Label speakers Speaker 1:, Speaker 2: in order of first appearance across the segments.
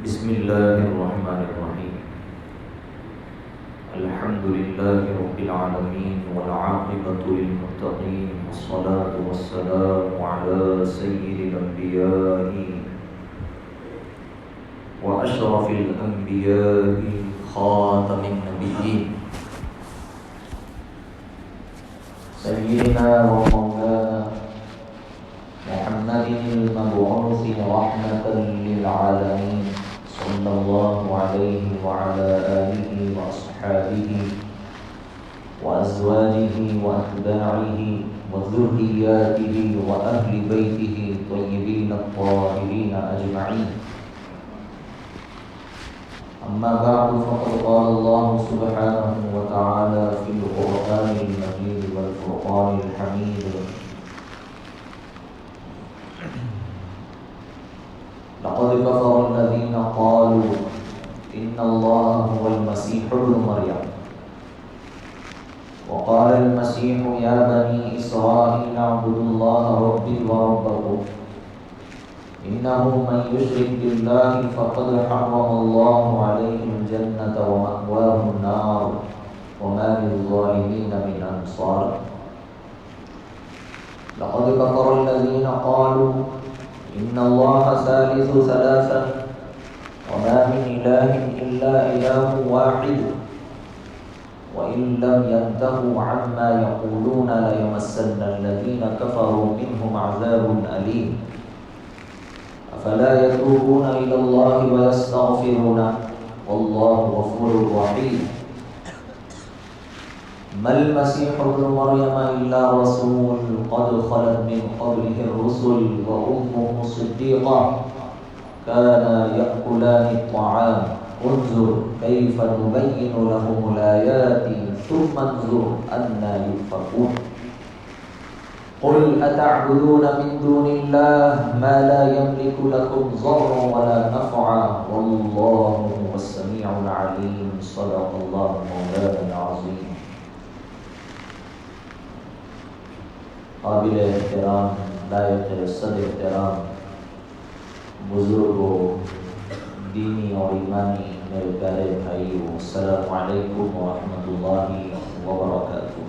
Speaker 1: بسم اللہ الرحمن الرحیم الحمد للہ رب العالمین والعاقبۃ للمتقین والصلاة والسلام علی سید الانبیاء واشرف الانبیاء خاتم النبیین سیدنا ومولانا محمد المبعوث رحمة للعالمين صلى الله عليه وعلى آله وأصحابه وأزواجه وأتباعه وذرياته وأهل بيته الطيبين الطاهرين أجمعين. أما بعد فقد قال الله سبحانه وتعالى في القرآن المجيد والفرقان الحميد: لقد كفر الذين قالوا إن الله هو المسيح ابن مريم وقال المسيح يا بني إسرائيل اعبدوا الله ربي وربكم إنه من يشرك بالله فقد حرم الله عليه الجنة ومأواه النار وما للظالمين من أنصار. لقد كفر الذين قالوا إن الله ثالث ثلاثة وما من إله إلا إله واحد وإن لم ينتهوا عما يقولون ليمسن الذين كفروا منهم عذاب أليم. أفلا يتوبون إلى الله ويستغفرونه والله غفور رحيم. ما المسيح ابن مريم إلا رسول قد خلت من قبله الرسل وأمه صديقة كانا يأكلان الطعام انظر كيف نبين لهم الآيات ثم انظر أنى يؤفكون. قل أتعبدون من دون الله ما لا يملك لكم ضرا ولا نفعا والله هو السميع العليم. صدق الله مولانا العظيم. قابل احترام لائق صد احترام بزرگوں، دینی اور ایمانی میرے پیارے بھائیوں، السلام علیکم ورحمۃ اللہ وبرکاتہ.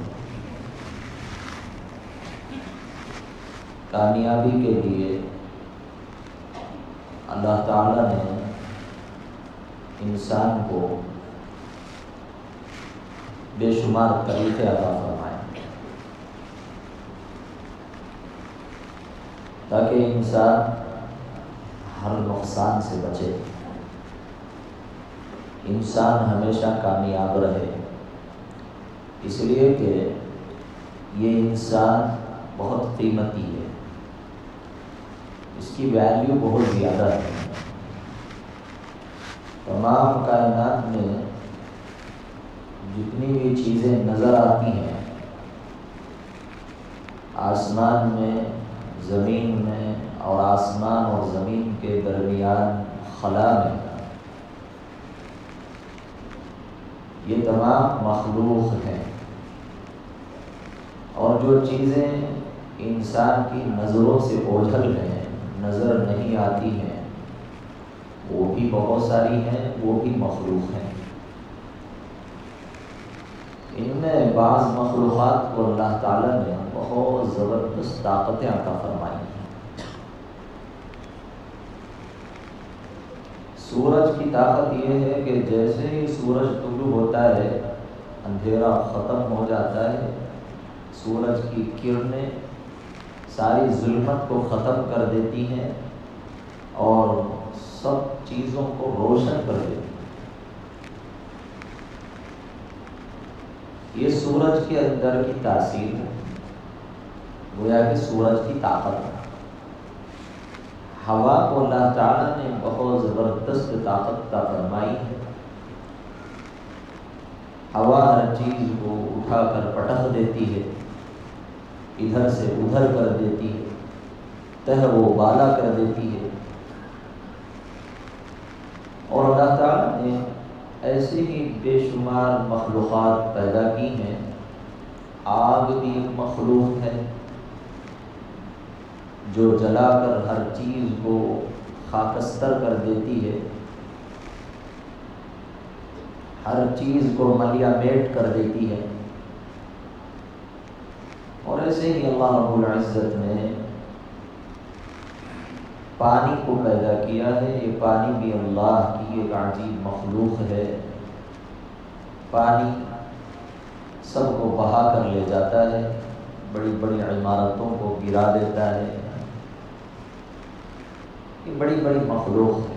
Speaker 1: کامیابی کے لیے اللہ تعالیٰ نے انسان کو بے شمار طریقے عطا فرمائے تاکہ انسان ہر نقصان سے بچے، انسان ہمیشہ کامیاب رہے. اس لیے کہ یہ انسان بہت قیمتی ہے، اس کی ویلیو بہت زیادہ ہے. تمام کائنات میں جتنی بھی چیزیں نظر آتی ہیں، آسمان میں، زمین میں اور آسمان اور زمین کے درمیان خلا میں، یہ تمام مخلوق ہیں. اور جو چیزیں انسان کی نظروں سے اوجھل ہیں، نظر نہیں آتی ہیں، وہ بھی بہت ساری ہیں، وہ بھی مخلوق ہیں. ان میں بعض مخلوقات کو اللہ تعالیٰ نے بہت زبردست طاقتیں عطا فرمائی ہیں. سورج کی طاقت یہ ہے کہ جیسے ہی سورج طلوع ہوتا ہے اندھیرا ختم ہو جاتا ہے. سورج کی کرنیں ساری ظلمت کو ختم کر دیتی ہیں اور سب چیزوں کو روشن کر دیتی ہیں. یہ سورج کے اندر کی تاثیر ہے، گویا کہ سورج کی طاقت ہے. ہوا کو اللہ تعالیٰ نے بہت زبردست طاقت عطا فرمائی ہے. ہوا ہر چیز کو اٹھا کر پٹخ دیتی ہے، ادھر سے ادھر کر دیتی ہے، تہ و بالا کر دیتی ہے. اور اللہ تعالیٰ نے ایسے ہی بے شمار مخلوقات پیدا کی ہیں. آگ بھی ایک مخلوق ہے جو جلا کر ہر چیز کو خاکستر کر دیتی ہے. ہر چیز کو ملیا میٹ کر دیتی ہے۔ اور ایسے ہی اللہ رب العزت نے پانی کو پیدا کیا ہے۔ یہ پانی بھی اللہ کی ایک عجیب مخلوق ہے۔ پانی سب کو بہا کر لے جاتا ہے، بڑی بڑی عمارتوں کو گرا دیتا ہے۔ یہ بڑی بڑی مخلوق ہے۔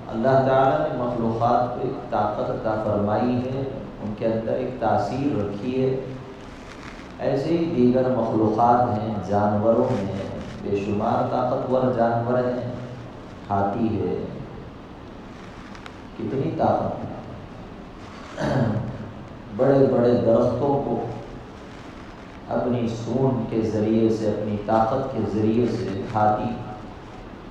Speaker 1: اللہ تعالیٰ نے مخلوقات کو ایک طاقت عطا فرمائی ہے، ان کے اندر ایک تاثیر رکھی ہے۔ ایسے ہی دیگر مخلوقات ہیں، جانوروں میں بے شمار طاقتور جانور ہیں، ہاتھی ہے، کتنی طاقت ہے۔ بڑے بڑے درختوں کو اپنی سونڈ کے ذریعے سے، اپنی طاقت کے ذریعے سے ہاتھی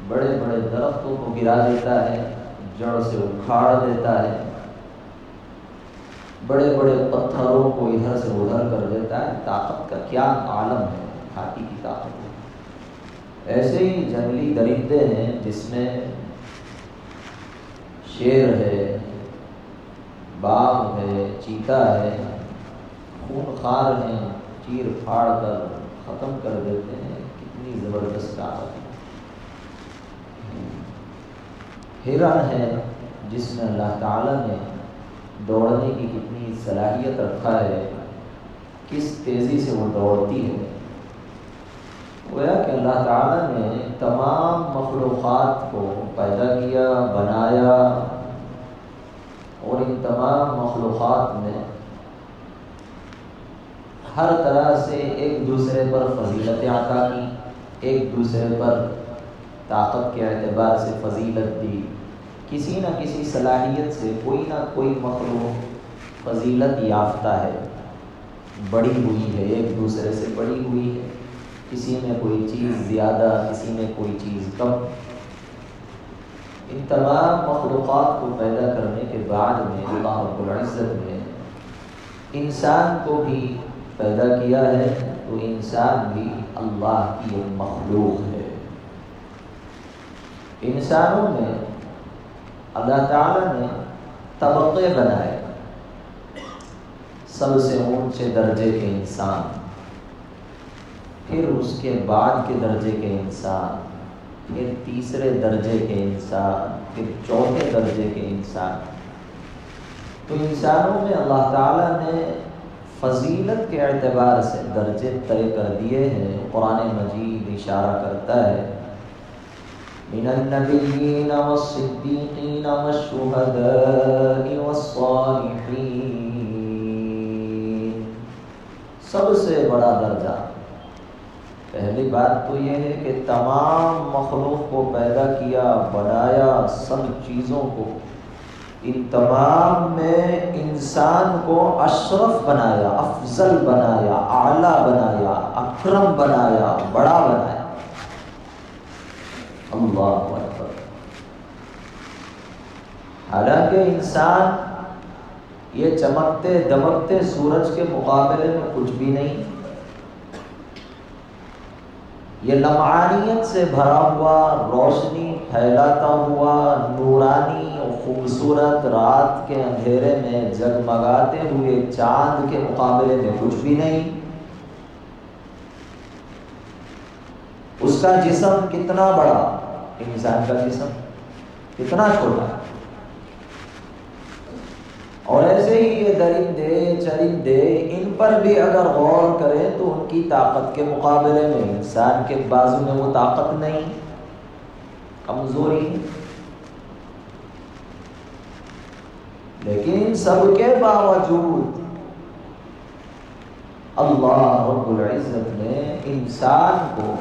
Speaker 1: بڑے بڑے درختوں کو گرا دیتا ہے، جڑ سے اکھاڑ دیتا ہے، بڑے بڑے پتھروں کو ادھر سے ادھر کر دیتا ہے۔ طاقت کا کیا عالم ہے ہاتھی کی طاقت۔ ایسے ہی جنگلی درندے ہیں جس میں شیر ہے، باغ ہے، چیتا ہے، خون خوار ہیں، چیر پھاڑ کر ختم کر دیتے ہیں۔ کتنی زبردست طاقت ہے۔ ہرن ہے جس میں اللہ تعالیٰ نے دوڑنے کی کتنی صلاحیت رکھا ہے، کس تیزی سے وہ دوڑتی ہے۔ گویا کہ اللہ تعالیٰ نے تمام مخلوقات کو پیدا کیا، بنایا، اور ان تمام مخلوقات میں ہر طرح سے ایک دوسرے پر فضیلتیں عطا کی، ایک دوسرے پر طاقت کے اعتبار سے فضیلت دی۔ کسی نہ کسی صلاحیت سے کوئی نہ کوئی مخلوق فضیلت یافتہ ہے، بڑی ہوئی ہے، ایک دوسرے سے بڑی ہوئی ہے۔ کسی میں کوئی چیز زیادہ، کسی میں کوئی چیز کم۔ ان تمام مخلوقات کو پیدا کرنے کے بعد میں اللہ رب العزت نے انسان کو بھی پیدا کیا ہے، تو انسان بھی اللہ کی ایک مخلوق ہے۔ انسانوں میں اللہ تعالیٰ نے طبقے بنائے، سب سے اونچے درجے کے انسان، پھر اس کے بعد کے درجے کے انسان، پھر تیسرے درجے کے انسان، پھر چوتھے درجے کے انسان۔ تو انسانوں میں اللہ تعالیٰ نے فضیلت کے اعتبار سے درجے طے کر دیے ہیں۔ قرآن مجید اشارہ کرتا ہے من النبیین والصدیقین والشہداء والصالحین، سب سے بڑا درجہ۔ پہلی بات تو یہ ہے کہ تمام مخلوق کو پیدا کیا، بنایا، سب چیزوں کو، ان تمام میں انسان کو اشرف بنایا، افضل بنایا، اعلیٰ بنایا، اکرم بنایا، بڑا بنایا۔ اللہ اکبر۔ حالانکہ انسان یہ چمکتے دمکتے سورج کے مقابلے میں کچھ بھی نہیں، یہ لمعانیت سے بھرا ہوا، روشنی پھیلاتا ہوا، نورانی اور خوبصورت رات کے اندھیرے میں جگمگاتے ہوئے چاند کے مقابلے میں کچھ بھی نہیں۔ اس کا جسم کتنا بڑا، انسان کا جسم کتنا چھوٹا۔ اور ایسے ہی یہ درندے چرندے، ان پر بھی اگر غور کریں تو ان کی طاقت کے مقابلے میں انسان کے بازو میں وہ طاقت نہیں، کمزوری۔ لیکن ان سب کے باوجود اللہ رب العزت نے انسان کو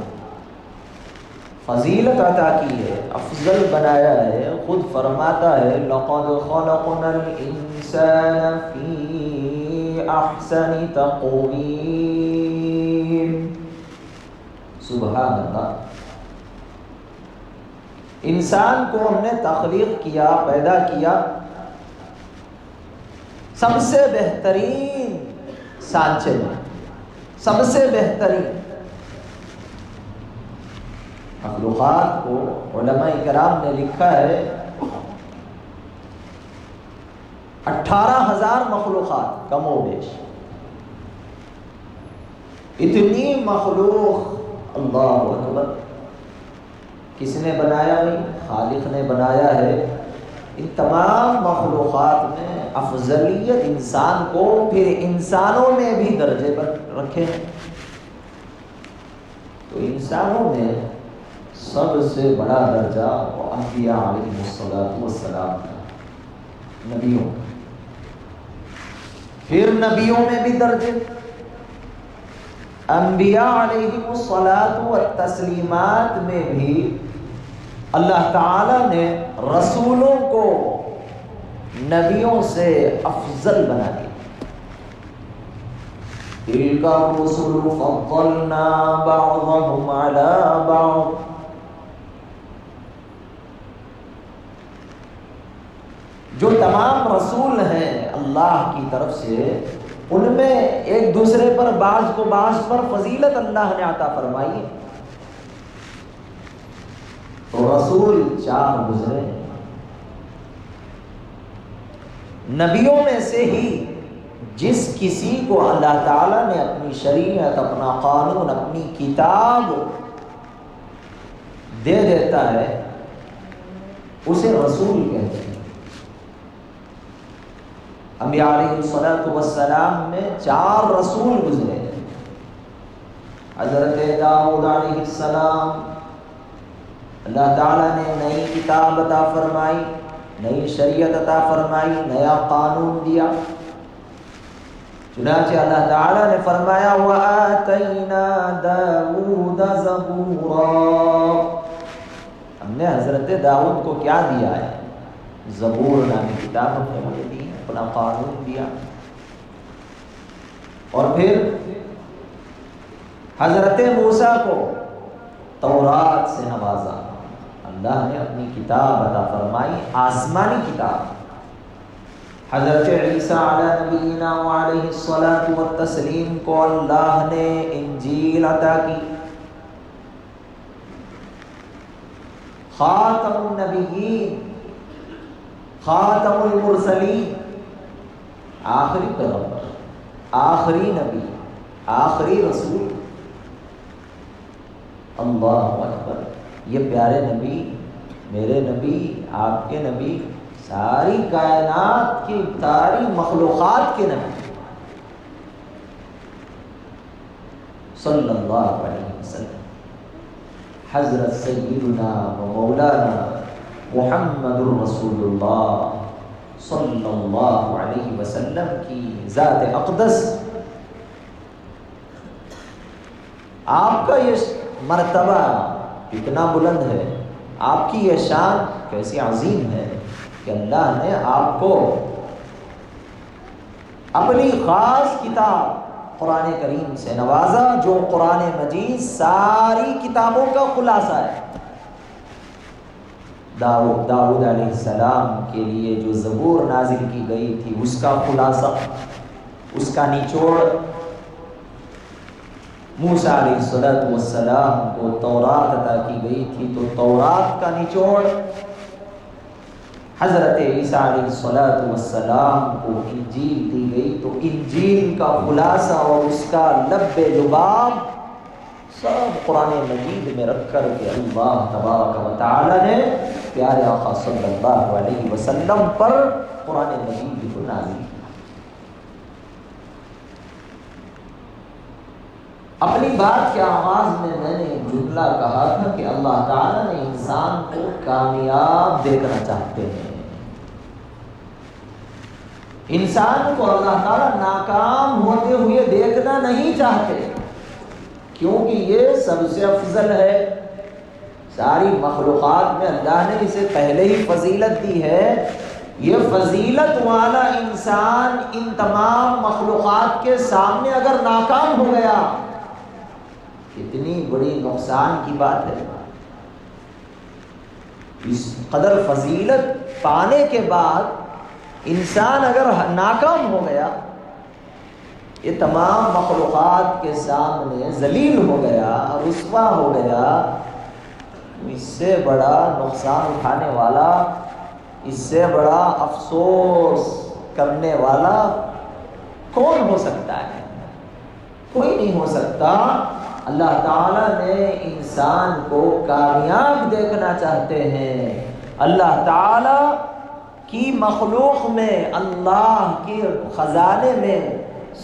Speaker 1: فضیلت عطا کی ہے، افضل بنایا ہے۔ خود فرماتا ہے لَقَدْ خَلَقْنَا الْإِنسَانَ فِي أَحْسَنِ تَقْوِيمٍ۔ سبحان اللہ۔ انسان کو ہم نے تخلیق کیا، پیدا کیا سب سے بہترین سانچے میں، سب سے بہترین۔ مخلوقات کو علماء کرام نے لکھا ہے 18,000 مخلوقات کم و بیش، اتنی مخلوق، اللہ اکبر۔ کس نے بنایا؟ نہیں، خالق نے بنایا ہے۔ ان تمام مخلوقات میں افضلیت انسان کو، پھر انسانوں میں بھی درجے پر رکھے ہیں۔ تو انسانوں میں سب سے بڑا درجہ وہ انبیاء علیہ السلام کا، نبیوں۔ پھر نبیوں میں بھی درجے، انبیاء علیہ التسلیمات میں بھی اللہ تعالی نے رسولوں کو نبیوں سے افضل بنا دیا۔ تلک الرسل فضلنا بعضهم على بعض، جو تمام رسول ہیں اللہ کی طرف سے، ان میں ایک دوسرے پر بعض کو بعض پر فضیلت اللہ نے عطا فرمائی ہے۔ تو رسول 4 گزرے، نبیوں میں سے ہی جس کسی کو اللہ تعالیٰ نے اپنی شریعت، اپنا قانون، اپنی کتاب دے دیتا ہے اسے رسول کہتے ہیں۔ انبیاء علیہ السلام میں 4 رسول گزرے، حضرت داؤد علیہ السلام، اللہ تعالیٰ نے نئی کتاب عطا فرمائی، نئی شریعت عطا فرمائی، نیا قانون دیا۔ چنانچہ اللہ تعالیٰ نے فرمایا وَآتَيْنَا دَاوُودَ زَبُورًا، ہم نے حضرت داؤد کو کیا دیا ہے؟ زبور نامی کتاب ہم نے مجھے دی، اپنا قانون دیا۔ اور پھر حضرت موسیٰ کو تورات سے نوازا، اللہ نے اپنی کتاب عطا فرمائی، آسمانی کتاب۔ حضرت عیسیٰ علیہ نبینا وعلیہ الصلاۃ والتسلیم کو اللہ نے انجیل عطا کی، خاتم النبیین، خاتم المرسلین، آخری پیغمبر، آخری نبی، آخری رسول۔ اللہ اکبر، یہ پیارے نبی، میرے نبی، آپ کے نبی، ساری کائنات کی ساری مخلوقات کے نبی صلی اللہ علیہ وسلم، حضرت سیدنا و مولانا محمد الرسول اللہ صلی اللہ علیہ وسلم کی ذات اقدس، آپ کا یہ مرتبہ کتنا بلند ہے، آپ کی یہ شان کیسی عظیم ہے کہ اللہ نے آپ کو اپنی خاص کتاب قرآن کریم سے نوازا، جو قرآن مجید ساری کتابوں کا خلاصہ ہے۔ داؤد علیہ السلام کے لیے جو زبور نازل کی گئی تھی اس کا خلاصہ، اس کا نچوڑ۔ موسیٰ علیہ السلام کو تورات عطا کی گئی تھی تو تورات کا نچوڑ، حضرت عیسیٰ علیہ السلام کو انجیل دی گئی تو انجیل کا خلاصہ اور اس کا لب لباب سب قرآن مجید میں رکھ کر کے اللہ تبارک و تعالی نے پیارے آقا صلی اللہ علیہ وسلم پر قرآن مجید کو نازل کیا۔ اپنی بات کے آغاز میں نے ایک جملہ کہا تھا کہ اللہ تعالیٰ نے انسان کو کامیاب دیکھنا چاہتے ہیں، انسان کو اللہ تعالیٰ ناکام ہوتے ہوئے دیکھنا نہیں چاہتے، کیونکہ یہ سب سے افضل ہے۔ ساری مخلوقات میں اللہ نے اسے پہلے ہی فضیلت دی ہے۔ یہ فضیلت والا انسان ان تمام مخلوقات کے سامنے اگر ناکام ہو گیا، کتنی بڑی نقصان کی بات ہے۔ اس قدر فضیلت پانے کے بعد انسان اگر ناکام ہو گیا، یہ تمام مخلوقات کے سامنے ذلیل ہو گیا، رسوا ہو گیا، اس سے بڑا نقصان اٹھانے والا، اس سے بڑا افسوس کرنے والا کون ہو سکتا ہے؟ کوئی نہیں ہو سکتا۔ اللہ تعالیٰ نے انسان کو کامیاب دیکھنا چاہتے ہیں۔ اللہ تعالیٰ کی مخلوق میں، اللہ کے خزانے میں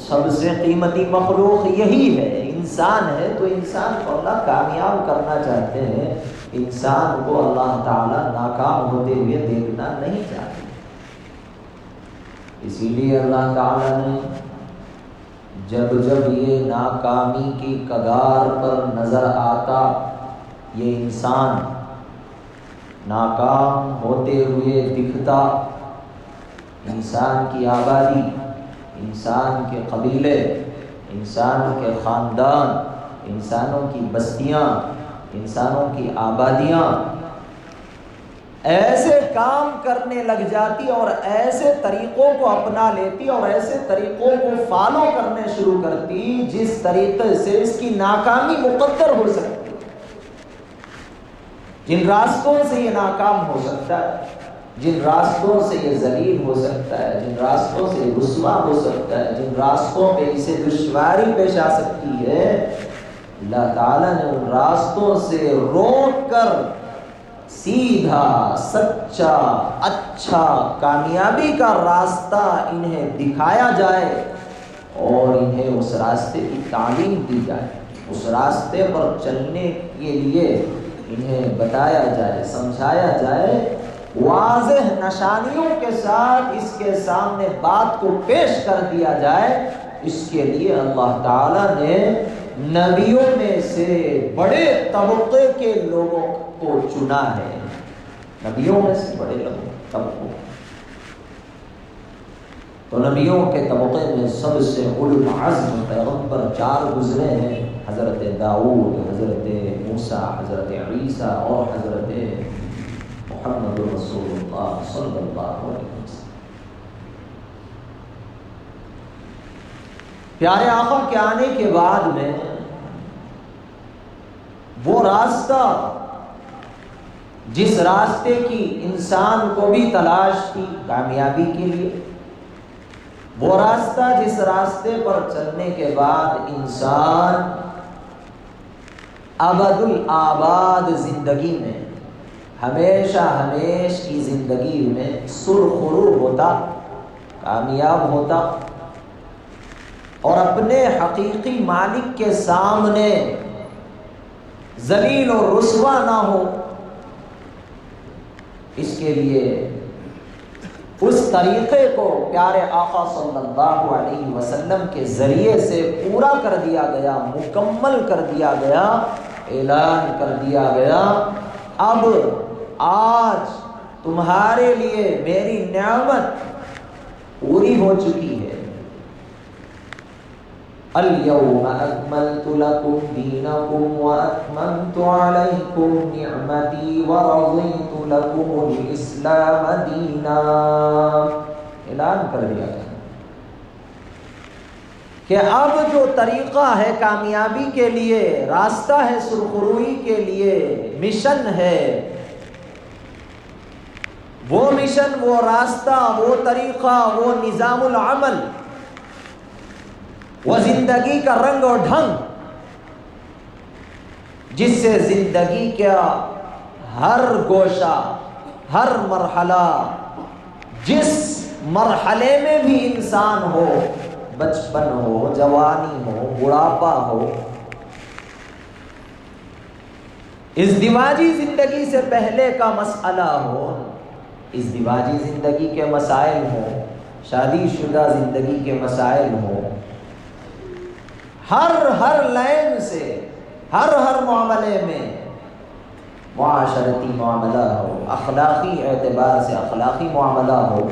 Speaker 1: سب سے قیمتی مخلوق یہی ہے، انسان ہے۔ تو انسان کو اللہ کامیاب کرنا چاہتے ہیں، انسان کو اللہ تعالیٰ ناکام ہوتے ہوئے دیکھنا نہیں چاہتے۔ اسی لیے اللہ تعالیٰ نے جب جب یہ ناکامی کی کگار پر نظر آتا، یہ انسان ناکام ہوتے ہوئے دکھتا، انسان کی آبادی، انسان کے قبیلے، انسان کے خاندان، انسانوں کی بستیاں، انسانوں کی آبادیاں ایسے کام کرنے لگ جاتی اور ایسے طریقوں کو اپنا لیتی اور ایسے طریقوں کو فالو کرنے شروع کرتی جس طریقے سے اس کی ناکامی مقدر ہو سکتی، جن راستوں سے یہ ناکام ہو سکتا ہے، جن راستوں سے یہ ذلیل ہو سکتا ہے، جن راستوں سے یہ رسوا ہو سکتا ہے، جن راستوں پہ اسے دشواری پیش آ سکتی ہے، اللہ تعالیٰ نے ان راستوں سے روک کر سیدھا، سچا، اچھا، کامیابی کا راستہ انہیں دکھایا جائے اور انہیں اس راستے کی تعلیم دی جائے، اس راستے پر چلنے کے لیے انہیں بتایا جائے، سمجھایا جائے، واضح نشانیوں کے ساتھ اس کے سامنے بات کو پیش کر دیا جائے۔ اس کے لیے اللہ تعالیٰ نے نبیوں میں سے بڑے طبقے کے لوگوں کو چنا ہے، نبیوں میں سے بڑے طبقوں۔ تو نبیوں کے طبقے میں سب سے اولو العزم پیغمبر 4 گزرے ہیں، حضرت داؤد، حضرت موسیٰ، حضرت عیسیٰ اور حضرت محمد رسول اللہ صلی اللہ علیہ وسلم۔ پیارے آقا کے آنے کے بعد میں وہ راستہ جس راستے کی انسان کو بھی تلاش تھی کامیابی کے لیے، وہ راستہ جس راستے پر چلنے کے بعد انسان ابد الآباد زندگی میں، ہمیشہ ہمیش کی زندگی میں سرخرو ہوتا، کامیاب ہوتا اور اپنے حقیقی مالک کے سامنے ذلیل و رسوا نہ ہو، اس کے لیے اس طریقے کو پیارے آقا صلی اللہ علیہ وسلم کے ذریعے سے پورا کر دیا گیا، مکمل کر دیا گیا، اعلان کر دیا گیا۔ اب آج تمہارے لیے میری نعمت پوری ہو چکی ہے۔ اليوم اکملت لکم دینکم واتممت علیکم نعمتی ورضیت لکم الاسلام دینا، اعلان کر دیا گیا کہ اب جو طریقہ ہے کامیابی کے لیے، راستہ ہے سرخروئی کے لیے، مشن ہے، وہ مشن، وہ راستہ، وہ طریقہ، وہ نظام العمل، وہ زندگی کا رنگ اور ڈھنگ جس سے زندگی کا ہر گوشہ، ہر مرحلہ، جس مرحلے میں بھی انسان ہو، بچپن ہو، جوانی ہو، بڑھاپا ہو، ازدواجی زندگی سے پہلے کا مسئلہ ہو، ازدواجی زندگی کے مسائل ہوں، شادی شدہ زندگی کے مسائل ہوں، ہر لائن سے، ہر معاملے میں، معاشرتی معاملہ ہو، اخلاقی اعتبار سے اخلاقی معاملہ ہو،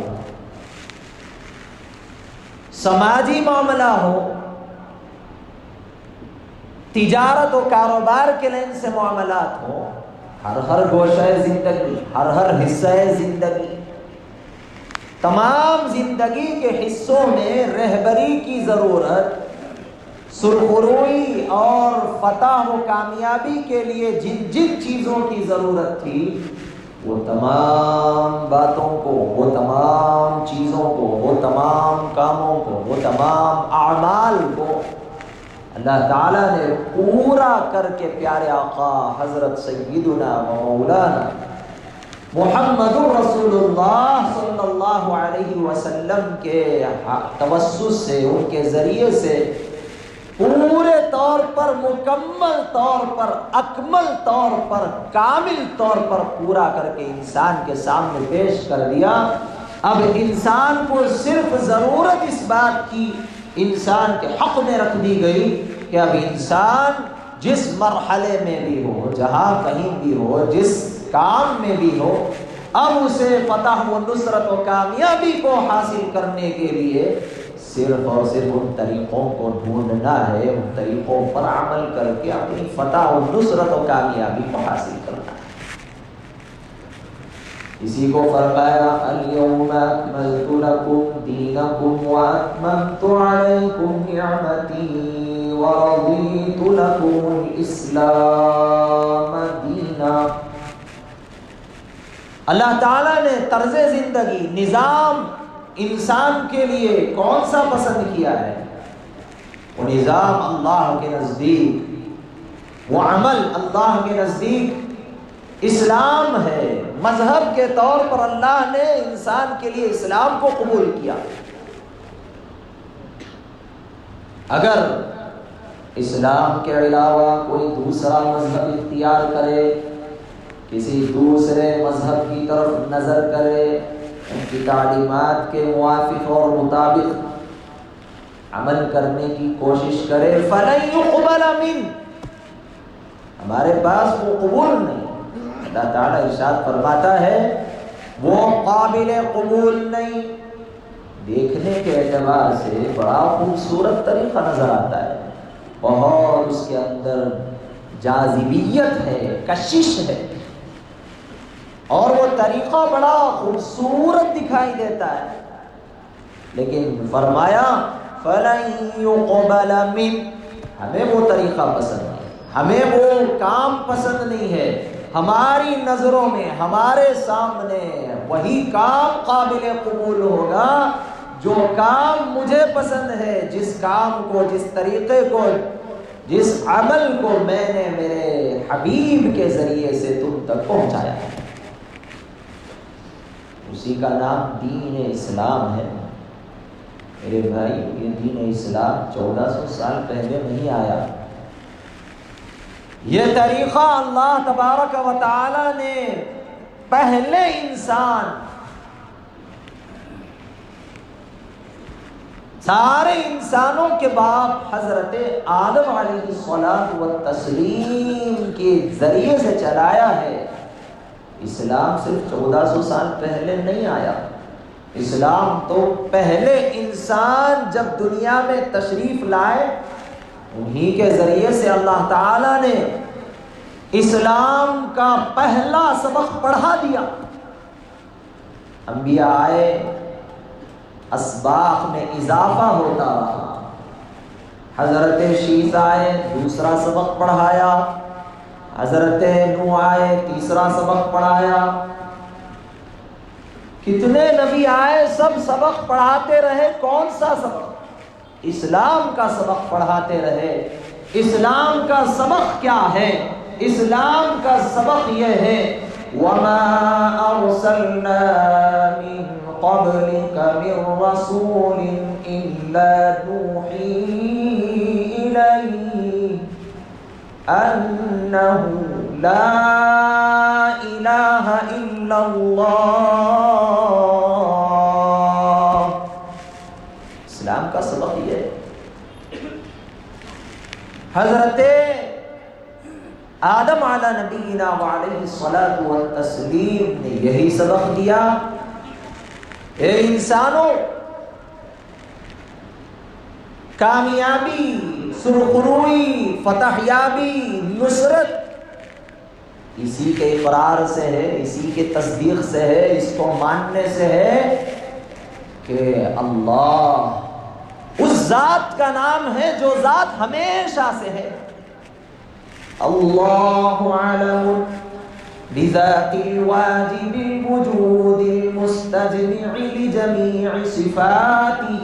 Speaker 1: سماجی معاملہ ہو، تجارت و کاروبار کے لائن سے معاملات ہو، ہر گوشہ زندگی، ہر حصہ زندگی، تمام زندگی کے حصوں میں رہبری کی ضرورت، سرخروئی اور فتح و کامیابی کے لیے جن چیزوں کی ضرورت تھی، وہ تمام باتوں کو، وہ تمام چیزوں کو، وہ تمام اللہ تعالیٰ نے پورا کر کے پیارے آقا حضرت سیدنا و مولانا محمد رسول اللہ صلی اللہ علیہ وسلم کے توسط سے، ان کے ذریعے سے پورے طور پر، مکمل طور پر، اکمل طور پر، کامل طور پر پورا کر کے انسان کے سامنے پیش کر دیا۔ اب انسان کو صرف ضرورت اس بات کی انسان کے حق میں رکھ دی گئی کہ اب انسان جس مرحلے میں بھی ہو، جہاں کہیں بھی ہو، جس کام میں بھی ہو، اب اسے فتح و نصرت و کامیابی کو حاصل کرنے کے لیے صرف اور صرف ان طریقوں کو ڈھونڈنا ہے، ان طریقوں پر عمل کر کے اپنی فتح و نصرت و کامیابی کو حاصل کرنا ہے۔ اسی کو فرمایا اليوم اکملت لکم دینکم واتممت علیکم نعمتی ورضیت لکم الاسلام دینا۔ اللہ تعالیٰ نے طرز زندگی، نظام انسان کے لیے کون سا پسند کیا ہے؟ وہ نظام اللہ کے نزدیک، وہ عمل اللہ کے نزدیک اسلام ہے۔ مذہب کے طور پر اللہ نے انسان کے لیے اسلام کو قبول کیا۔ اگر اسلام کے علاوہ کوئی دوسرا مذہب اختیار کرے، کسی دوسرے مذہب کی طرف نظر کرے، ان کی تعلیمات کے موافق اور مطابق عمل کرنے کی کوشش کرے، فَلَن يُقْبَلَ مِنْهُ، ہمارے پاس وہ قبول نہیں۔ اللہ تعالیٰ ارشاد فرماتا ہے وہ قابل قبول نہیں۔ دیکھنے کے اعتبار سے بڑا خوبصورت طریقہ نظر آتا ہے، بہت اس کے اندر جاذبیت ہے، کشش ہے، اور وہ طریقہ بڑا خوبصورت دکھائی دیتا ہے، لیکن فرمایا فَلَن يُقْبَلَ مِنْهُ، ہمیں وہ طریقہ پسند نہیں، ہمیں وہ کام پسند نہیں ہے۔ ہماری نظروں میں، ہمارے سامنے وہی کام قابل قبول ہوگا جو کام مجھے پسند ہے، جس کام کو، جس طریقے کو، جس عمل کو میں نے میرے حبیب کے ذریعے سے تم تک پہنچایا ہے۔ اسی کا نام دین اسلام ہے۔ میرے بھائی، یہ دین اسلام 1400 سال پہلے نہیں آیا۔ یہ طریقہ اللہ تبارک و تعالی نے پہلے انسان، سارے انسانوں کے باپ حضرت آدم علیہ الصلوۃ والتسلیم کے ذریعے سے چلایا ہے۔ اسلام صرف 1400 سال پہلے نہیں آیا، اسلام تو پہلے انسان جب دنیا میں تشریف لائے انہی کے ذریعے سے اللہ تعالیٰ نے اسلام کا پہلا سبق پڑھا دیا۔ انبیاء آئے، اسباق میں اضافہ ہوتا رہا۔ حضرت شیس آئے، دوسرا سبق پڑھایا۔ حضرت نوح آئے، تیسرا سبق پڑھایا۔ کتنے نبی آئے، سب سبق پڑھاتے رہے۔ کون سا سبق؟ اسلام کا سبق پڑھاتے رہے۔ اسلام کا سبق کیا ہے؟ اسلام کا سبق یہ ہے وَمَا أَرْسَلْنَا مِن قَبْلِكَ مِن رَّسُولٍ إِلَّا نُوحِي إِلَيْهِ أَنَّهُ لَا إِلَٰهَ إِلَّا اللَّهُ۔ اسلام کا سبق یہ ہے۔ حضرت آدم علی نبینا وعلیہ الصلاۃ والتسلیم نے یہی سبق دیا، اے انسانوں، کامیابی، سرخروئی، فتح یابی، نصرت اسی کے اقرار سے ہے، اسی کے تصدیق سے ہے، اس کو ماننے سے ہے کہ اللہ اس ذات کا نام ہے جو ذات ہمیشہ سے ہے۔ اللہ علم بذات الواجب الوجود المستجمع لجمیع صفاته،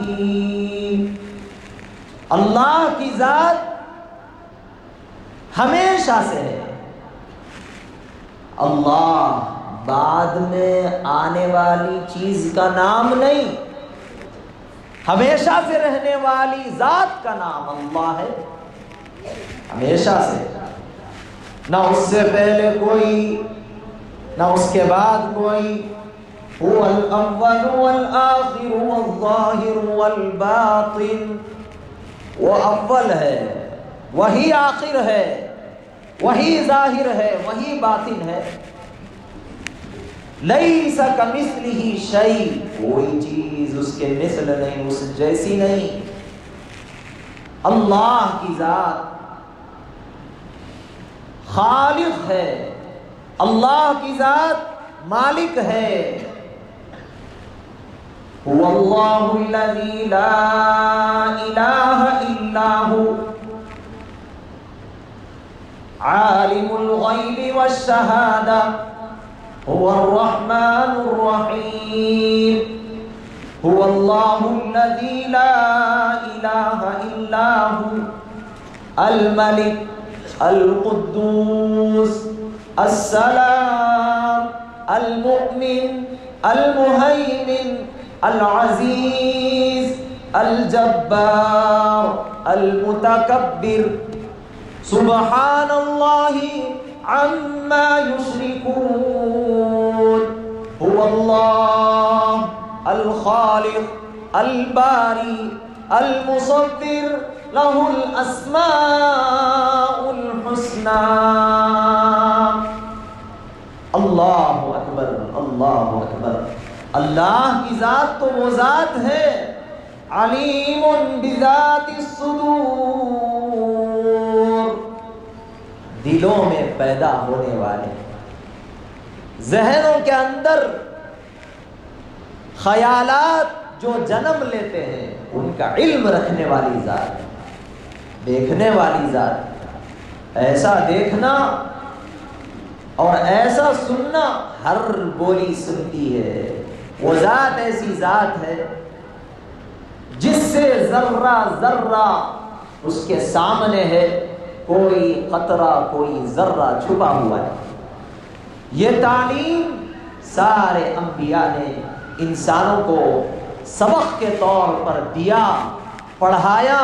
Speaker 1: اللہ کی ذات ہمیشہ سے ہے۔ اللہ بعد میں آنے والی چیز کا نام نہیں، ہمیشہ سے رہنے والی ذات کا نام اللہ ہے، ہمیشہ سے، نہ اس سے پہلے کوئی نہ اس کے بعد کوئی۔ هو الاول والآخر والظاہر والباطن، وہ اول ہے، وہی آخر ہے، وہی ظاہر ہے، وہی باطن ہے۔ لیس کمثلہ شیء، کوئی چیز اس کے مثل نہیں، اس جیسی نہیں۔ اللہ کی ذات خالق ہے، اللہ کی ذات مالک ہے۔ هو اللہ الذی لا الہ الا هو عالم الغیب والشہادہ هو الرحمن الرحیم۔ هو اللہ الذی لا الہ الا هو الملک القدوس السلام المؤمن المہیمن العزیز الجبار المتکبر، سبحان اللہ عما یشرکون۔ هو اللہ الخالق الباری المصور، له الاسماء الحسنى۔ اللہ اکبر، اللہ اکبر۔ اللہ کی ذات تو وہ ذات ہے، علیم بذات الصدور، دلوں میں پیدا ہونے والے، ذہنوں کے اندر خیالات جو جنم لیتے ہیں ان کا علم رکھنے والی ذات، دیکھنے والی ذات، ایسا دیکھنا اور ایسا سننا، ہر بولی سنتی ہے۔ وہ ذات ایسی ذات ہے جس سے ذرہ ذرہ اس کے سامنے ہے، کوئی قطرہ کوئی ذرہ چھپا ہوا ہے۔ یہ تعلیم سارے انبیاء نے انسانوں کو سبق کے طور پر دیا، پڑھایا،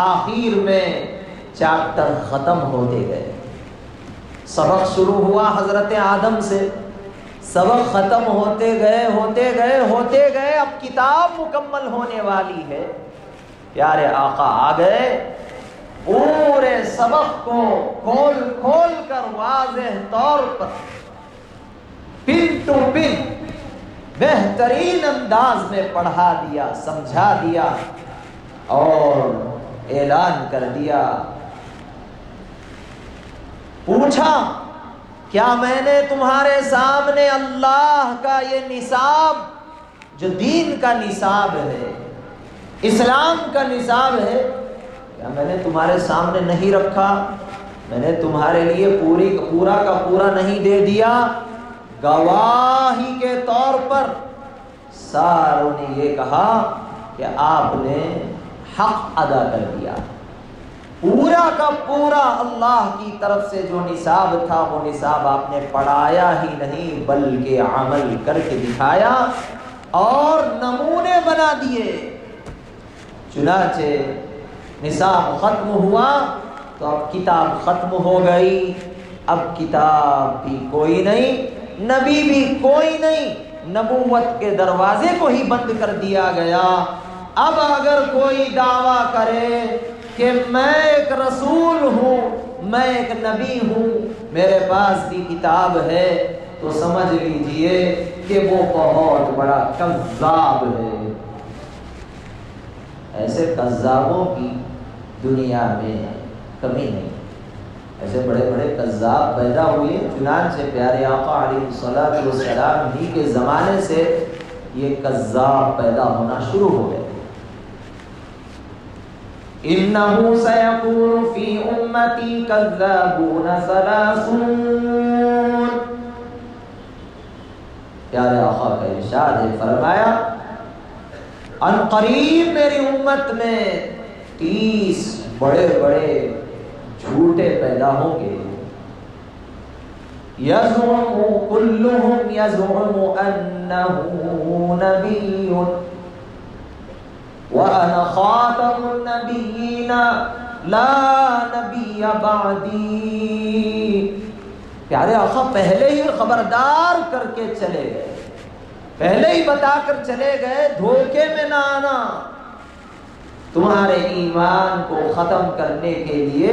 Speaker 1: آخر میں چیپٹر ختم ہوتے گئے۔ سبق شروع ہوا حضرت آدم سے، سبق ختم ہوتے گئے ہوتے گئے ہوتے گئے، اب کتاب مکمل ہونے والی ہے۔ پیارے آقا آ گئے، پورے سبق کو کھول کھول کر واضح طور پر پن ٹو پن بہترین انداز میں پڑھا دیا، سمجھا دیا اور اعلان کر دیا۔ پوچھا، کیا میں نے تمہارے سامنے اللہ کا یہ نصاب جو دین کا نصاب ہے، اسلام کا نصاب ہے، کیا میں نے تمہارے سامنے نہیں رکھا؟ میں نے تمہارے لیے پورا کا پورا نہیں دے دیا؟ گواہی کے طور پر ساروں نے یہ کہا کہ آپ نے حق ادا کر دیا، پورا کا پورا اللہ کی طرف سے جو نصاب تھا وہ نصاب آپ نے پڑھایا ہی نہیں بلکہ عمل کر کے دکھایا اور نمونے بنا دیے۔ چنانچہ نصاب ختم ہوا تو اب کتاب ختم ہو گئی، اب کتاب بھی کوئی نہیں، نبی بھی کوئی نہیں، نبوت کے دروازے کو ہی بند کر دیا گیا۔ اب اگر کوئی دعویٰ کرے کہ میں ایک رسول ہوں، میں ایک نبی ہوں، میرے پاس بھی کتاب ہے، تو سمجھ لیجئے کہ وہ بہت بڑا کذاب ہے۔ ایسے کذابوں کی دنیا میں کمی نہیں، ایسے بڑے بڑے کذاب پیدا ہوئے، چنانچہ پیارے آقا علیہ الصلوۃ والسلام ہی کے زمانے سے یہ کذاب پیدا ہونا شروع ہو گئے۔ انه سيكون في امتي كذابون ثلاثون، پیارے آقا کا ارشاد ہے، فرمایا ان قریب میری امت میں 30 بڑے بڑے جھوٹے پیدا ہوں گے. یزعم کلہم یزعم انہ نبی وَأَنَا خَاتَمُ النَّبِيِّينَ لَا نَبِيَّ بَعْدِي. پیارے آقا پہلے ہی خبردار کر کے چلے گئے, پہلے ہی بتا کر چلے گئے, دھوکے میں نہ آنا. تمہارے ایمان کو ختم کرنے کے لیے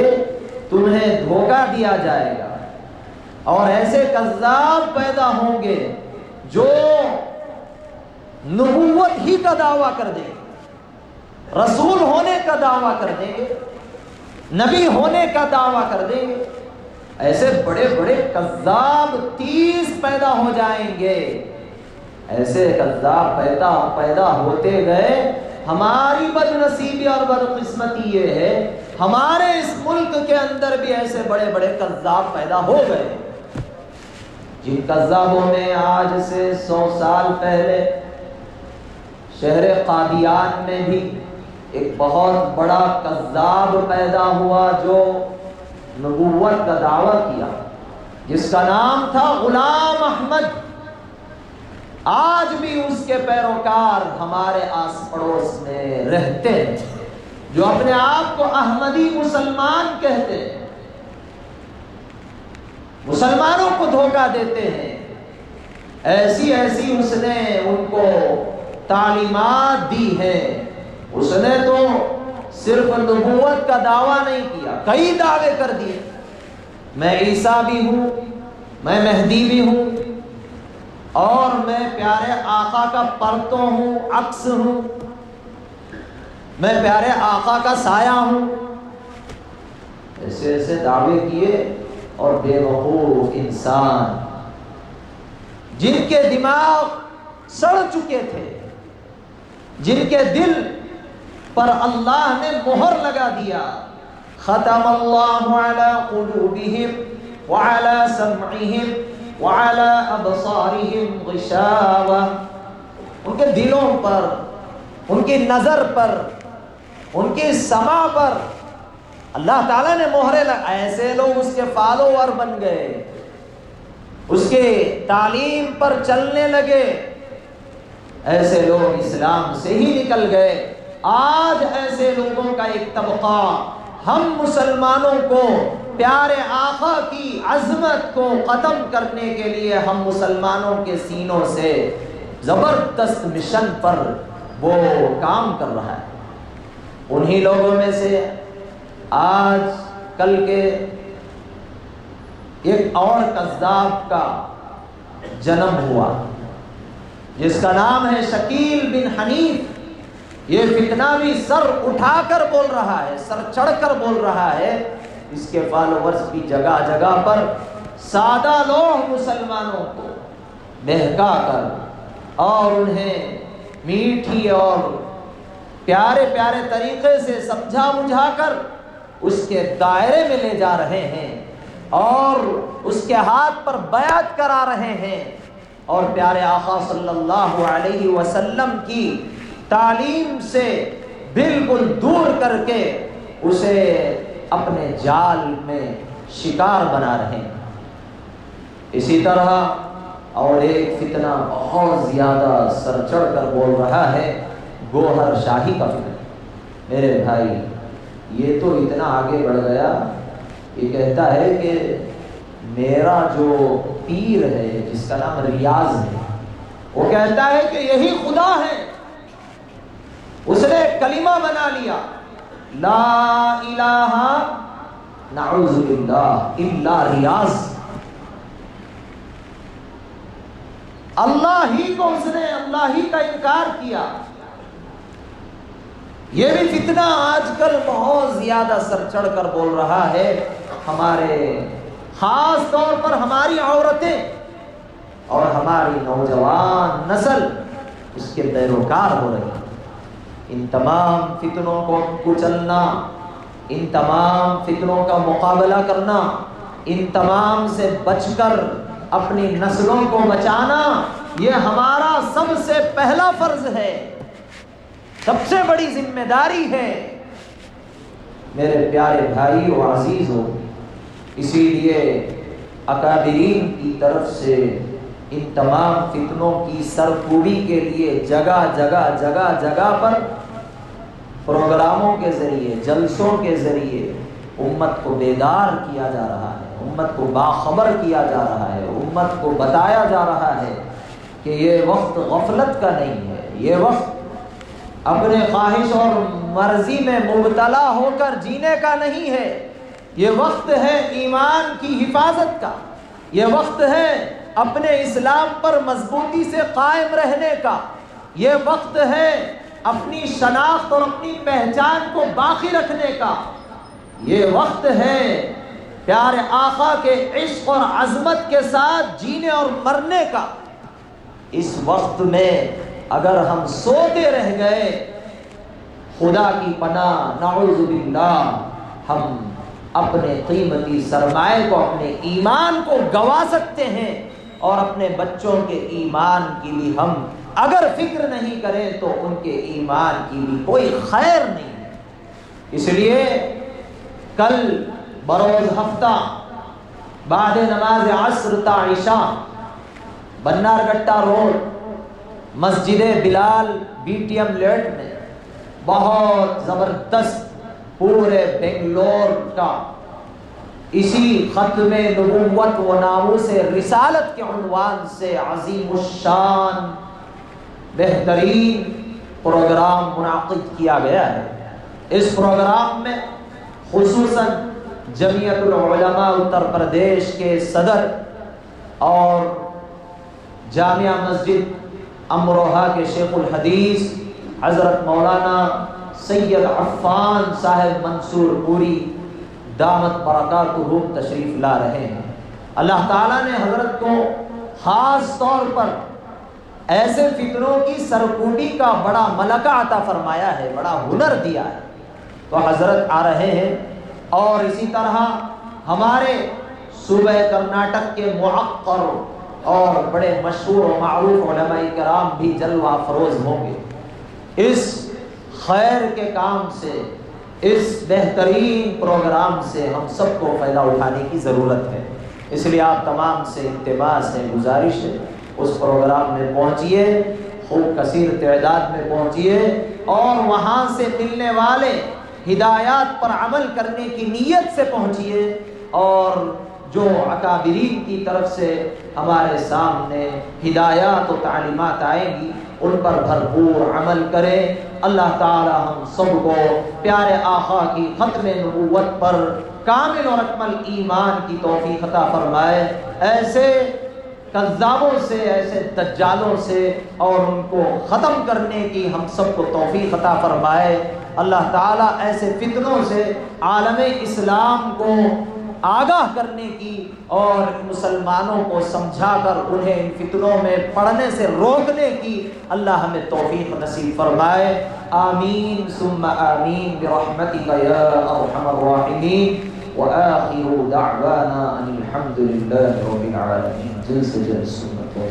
Speaker 1: تمہیں دھوکہ دیا جائے گا, اور ایسے کذاب پیدا ہوں گے جو نبوت ہی کا دعویٰ کر دیں گے, رسول ہونے کا دعویٰ کر دیں گے, نبی ہونے کا دعویٰ کر دیں گے. ایسے بڑے بڑے کذاب 30 پیدا ہو جائیں گے. ایسے کذاب پیدا ہوتے گئے. ہماری بد نصیبی اور بدقسمتی یہ ہے, ہمارے اس ملک کے اندر بھی ایسے بڑے بڑے کذاب پیدا ہو گئے, جن کذابوں میں آج سے 100 سال پہلے شہر قادیان میں بھی ایک بہت بڑا کذاب پیدا ہوا جو نبوت کا دعویٰ کیا, جس کا نام تھا غلام احمد. آج بھی اس کے پیروکار ہمارے آس پڑوس میں رہتے ہیں, جو اپنے آپ کو احمدی مسلمان کہتے ہیں, مسلمانوں کو دھوکہ دیتے ہیں. ایسی ایسی اس نے ان کو تعلیمات دی ہے. اس نے تو صرف نبوت کا دعویٰ نہیں کیا, کئی دعوے کر دیے. میں عیسیٰ بھی ہوں, میں مہدی بھی ہوں, اور میں پیارے آقا کا پرتو ہوں, عکس ہوں, میں پیارے آقا کا سایہ ہوں. ایسے ایسے دعوے کیے, اور بے وقوف انسان جن کے دماغ سڑ چکے تھے, جن کے دل پر اللہ نے مہر لگا دیا, ختم اللہ علی قلوبہم وعلی سمعہم وعلی ابصارہم غشاوہ. ان کے دلوں پر, ان کی نظر پر, ان کی سماع پر اللہ تعالیٰ نے مہرے لگا. ایسے لوگ اس کے فالوور بن گئے, اس کے تعلیم پر چلنے لگے. ایسے لوگ اسلام سے ہی نکل گئے. آج ایسے لوگوں کا ایک طبقہ ہم مسلمانوں کو پیارے آقا کی عظمت کو ختم کرنے کے لیے ہم مسلمانوں کے سینوں سے زبردست مشن پر وہ کام کر رہا ہے. انہی لوگوں میں سے آج کل کے ایک اور کذاب کا جنم ہوا, جس کا نام ہے شکیل بن حنیف. یہ فتنہ بھی سر اٹھا کر بول رہا ہے, سر چڑھ کر بول رہا ہے. اس کے فالوورز بھی جگہ جگہ پر سادہ لوگ مسلمانوں کو بہکا کر اور انہیں میٹھی اور پیارے پیارے طریقے سے سمجھا بجھا کر اس کے دائرے میں لے جا رہے ہیں, اور اس کے ہاتھ پر بیعت کرا رہے ہیں, اور پیارے آقا صلی اللہ علیہ وسلم کی تعلیم سے بالکل دور کر کے اسے اپنے جال میں شکار بنا رہے ہیں. اسی طرح اور ایک فتنہ بہت زیادہ سر چڑھ کر بول رہا ہے, گوہر شاہی کا فتنہ. میرے بھائی, یہ تو اتنا آگے بڑھ گیا, یہ کہتا ہے کہ میرا جو پیر ہے جس کا نام ریاض ہے, وہ کہتا ہے کہ یہی خدا ہے. اس نے کلمہ بنا لیا, لا الہ نعوذ باللہ الا ریاض. اللہ ہی کو اس نے اللہ ہی کا انکار کیا. یہ بھی فتنہ آج کل بہت زیادہ سر چڑھ کر بول رہا ہے. ہمارے خاص طور پر ہماری عورتیں اور ہماری نوجوان نسل اس کے پیروکار ہو رہی ہے. ان تمام فتنوں کو کچلنا, ان تمام فتنوں کا مقابلہ کرنا, ان تمام سے بچ کر اپنی نسلوں کو بچانا, یہ ہمارا سب سے پہلا فرض ہے, سب سے بڑی ذمہ داری ہے. میرے پیارے بھائی و عزیز ہو، اسی لیے اکابرین کی طرف سے ان تمام فتنوں کی سرکوبی کے لیے جگہ جگہ پر پروگراموں کے ذریعے، جلسوں کے ذریعے امت کو بیدار کیا جا رہا ہے، امت کو باخبر کیا جا رہا ہے، امت کو بتایا جا رہا ہے کہ یہ وقت غفلت کا نہیں ہے، یہ وقت اپنے خواہش اور مرضی میں مبتلا ہو کر جینے کا نہیں ہے، یہ وقت ہے ایمان کی حفاظت کا، یہ وقت ہے اپنے اسلام پر مضبوطی سے قائم رہنے کا، یہ وقت ہے اپنی شناخت اور اپنی پہچان کو باقی رکھنے کا، یہ وقت ہے پیارے آقا کے عشق اور عظمت کے ساتھ جینے اور مرنے کا۔ اس وقت میں اگر ہم سوتے رہ گئے، خدا کی پناہ نعوذ باللہ، ہم اپنے قیمتی سرمایہ کو، اپنے ایمان کو گوا سکتے ہیں، اور اپنے بچوں کے ایمان کی بھی ہم اگر فکر نہیں کریں تو ان کے ایمان کی بھی کوئی خیر نہیں ہے۔ اس لیے کل بروز ہفتہ بعد نماز عصر تا عشاء بنار گٹا روڈ مسجد بلال BTM لیٹ میں بہت زبردست پورے بنگلور کا اسی ختم نبوت و ناموس رسالت کے عنوان سے عظیم الشان بہترین پروگرام منعقد کیا گیا ہے۔ اس پروگرام میں خصوصاً جمعیت العلماء اتر پردیش کے صدر اور جامعہ مسجد امروہہ کے شیخ الحدیث حضرت مولانا سید عفان صاحب منصور پوری دامت برکاتہ تشریف لا رہے ہیں۔ اللہ تعالیٰ نے حضرت کو خاص طور پر ایسے فتنوں کی سرکوبی کا بڑا ملکہ عطا فرمایا ہے، بڑا ہنر دیا ہے، تو حضرت آ رہے ہیں۔ اور اسی طرح ہمارے صوبہ کرناٹک کے معقر اور بڑے مشہور و معروف علماء کرام بھی جلوہ افروز ہوں گے۔ اس خیر کے کام سے، اس بہترین پروگرام سے ہم سب کو فائدہ اٹھانے کی ضرورت ہے۔ اس لیے آپ تمام سے التماس ہے، گزارش ہے، اس پروگرام میں پہنچیے، خوب کثیر تعداد میں پہنچیے، اور وہاں سے ملنے والے ہدایات پر عمل کرنے کی نیت سے پہنچیے، اور جو اکابرین کی طرف سے ہمارے سامنے ہدایات و تعلیمات آئیں گی ان پر بھرپور عمل کریں۔ اللہ تعالی ہم سب کو پیارے آقا کی ختم نبوت پر کامل اور اکمل ایمان کی توفیق عطا فرمائے، ایسے کذابوں سے، ایسے دجالوں سے اور ان کو ختم کرنے کی ہم سب کو توفیق عطا فرمائے۔ اللہ تعالیٰ ایسے فتنوں سے عالم اسلام کو آگاہ کرنے کی اور مسلمانوں کو سمجھا کر انہیں ان فتنوں میں پڑنے سے روکنے کی اللہ ہمیں توفیق نصیب فرمائے۔ آمین ثم آمین برحمتک یا ارحم الراحمین، وآخر دعوانا ان الحمد للہ رب العالمین۔ جلد سے جلد سنت و